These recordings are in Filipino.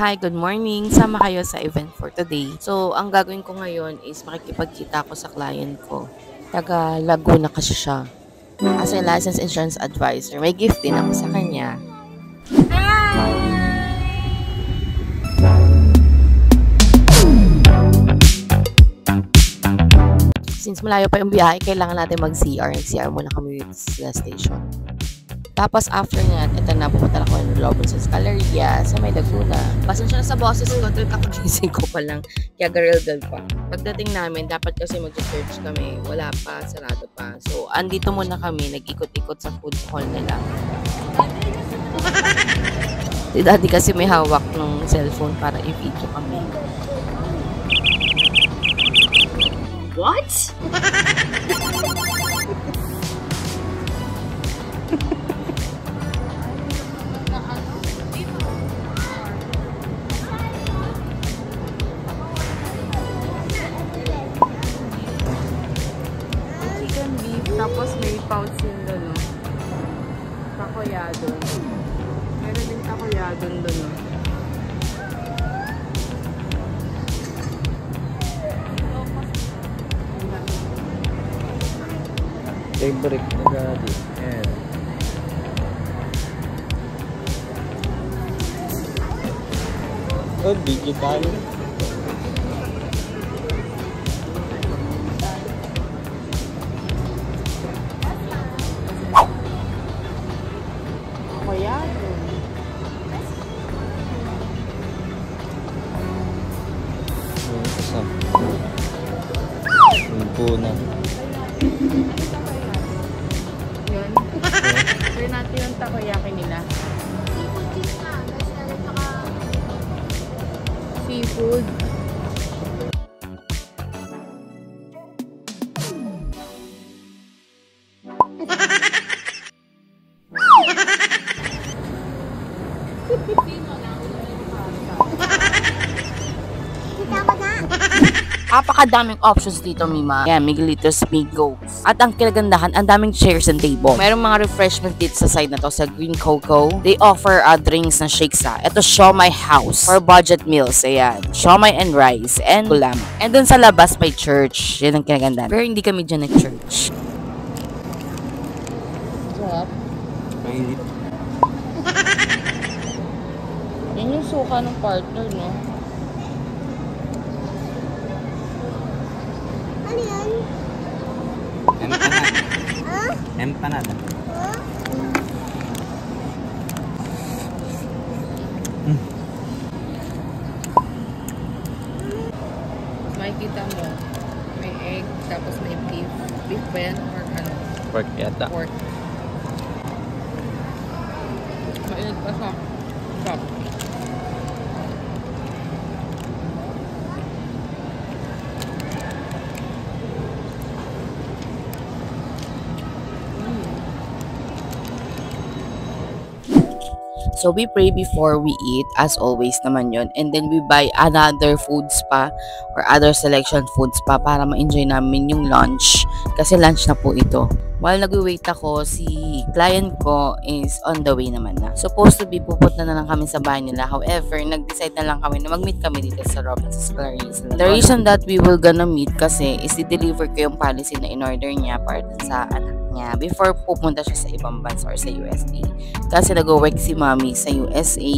Hi, good morning. Sama kayo sa event for today. So, ang gagawin ko ngayon is makikipagkita ako sa client ko. Taga Laguna kasi siya. As a licensed insurance advisor, may gift din ako sa kanya. Since malayo pa yung biyahe, kailangan natin mag-CR. Nag-CR muna kami sa station. Tapos after nga, ito na, pumunta na ako ng Robinson's Galleria sa may Laguna. Pasensya na sa boses ko, dahil kakagising ko pa lang, kaya garildal pa. Pagdating namin, dapat kasi mag-search kami, wala pa, sarado pa. So, andito muna kami, nag-ikot-ikot sa food hall nila. Si Daddy kasi may hawak ng cellphone para i-video kami. What? Chicken beef, tapos may pouchin doon, no? Takoyadon. Meron din takoyadon doon, no? Favorite na Daddy. Ayan. Oh, digital. Takoyadon. Ayan, isa. Umpo na. Yun. Try natin yung takoyaki nila. Seafood. Apakadaming options dito, Mima. Yan, Miguelitos, Migos. At ang kinagandahan, ang daming chairs and table. Mayroong mga refreshment dito sa side na to, sa Green Coco. They offer drinks na shakes ha. Ito, Siomai House for budget meals. Ayan, siomai and rice and ulam. And dun sa labas, may church. Yan ang kinagandahan. Pero hindi kami dyan nag-church. Sarap. Mainit. Yan yung suka ng partner, no? Empanada. Empanada. Makikita mo, may egg, tapos may beef. Beef ba yan? Or ano? Pork yata. Pork. Mainit pa siya. Sarap. So, we pray before we eat, as always naman yon. And then, we buy another foods pa or other selection foods pa para ma-enjoy namin yung lunch. Kasi lunch na po ito. While nag-wait ako, si client ko is on the way naman na. Supposed to be, pupunta na lang kami sa bahay nila. However, nag-decide na lang kami na mag-meet kami dito sa Robinson's Galleria. The reason that we will gonna meet kasi is i-deliver ko yung policy na in-order niya para sa anak niya before pupunta siya sa ibang bansa or sa USA. Kasi nag-work si mommy sa USA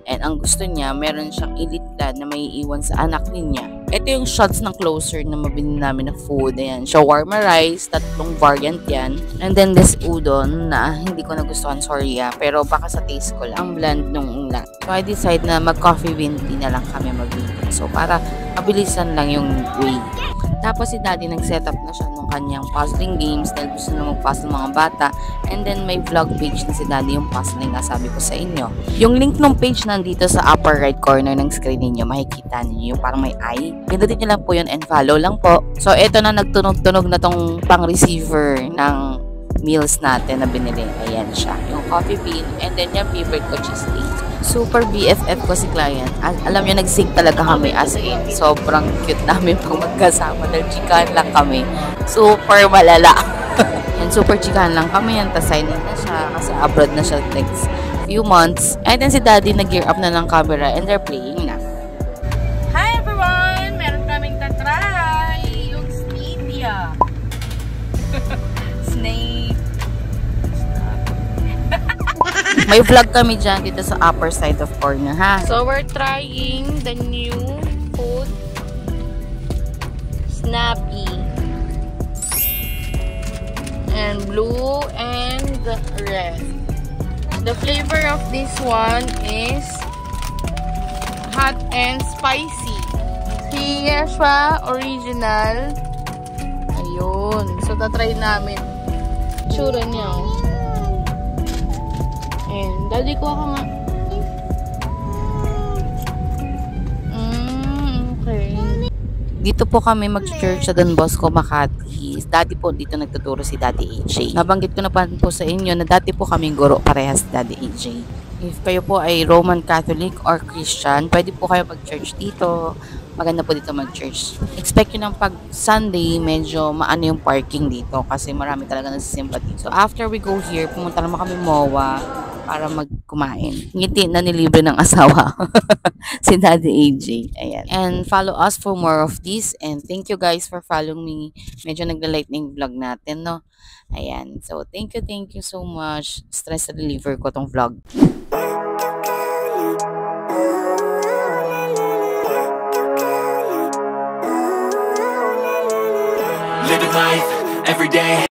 and ang gusto niya, meron siyang elite plan na may iwan sa anak niya. Ito yung shots ng closer na mabili namin na food. Ayan, shawarma rice, tatlong variant yan. And then this udon na hindi ko nagustuhan, sorry pero baka sa taste ko lang. Ang bland nung ulat. So I decide na mag-coffee bean tea na lang kami magbili. So para mabilisan lang yung way. Tapos si Daddy nag-set up na siya ng kanyang puzzling games dahil gusto na mag-puzzle mga bata. And then may vlog page na si Daddy yung puzzling na sabi ko sa inyo. Yung link ng page nandito sa upper right corner ng screen ninyo. Makikita niyo yung parang may eye. Pindutin niyo lang po yun and follow lang po. So ito na nagtunog-tunog na tong pang-receiver ng meals natin na binili. Ayan siya. Yung coffee bean and then yung favorite ko cheese steak. Super BFF ko si client. Alam niyo, nag-sync talaga kami as in. Sobrang cute namin pang magkasama dahil chikahan lang kami. Super malala. Yan, super chikahan lang kami yan. Tas signing na siya kasi abroad na siya next few months. And then si Daddy nag-gear up na ng camera and they're playing na. Hi everyone! Meron kaming tatry! Yung Snapia. Snape. May vlog kami dyan dito sa upper side of corner, ha? So, we're trying the new food. Snappy. And blue and red. The flavor of this one is hot and spicy. Kaya siya original. Ayun. So, tatry namin. Tsura niya, oh. And, daddy ko ako nga. Okay. Dito po kami mag-church sa Don Bosco, Makati. Dati po dito nagtuturo si Daddy AJ. Nabanggit ko na po sa inyo na dati po kaming guro parehas si Daddy AJ. If kayo po ay Roman Catholic or Christian, pwede po kayo mag-church dito. Maganda po dito mag-church. Expect nyo ng pag Sunday, medyo maano yung parking dito kasi marami talaga nagsisimba dito. So after we go here, pumunta naman kami MOA para magkumain. Ngiti na nilibre ng asawa. Si Daddy AJ. Ayan. And follow us for more of this. And thank you guys for following me. Medyo nagla-lightning vlog natin, no? Ayan. So, thank you so much. Stress reliever ko tong vlog. Living life every day.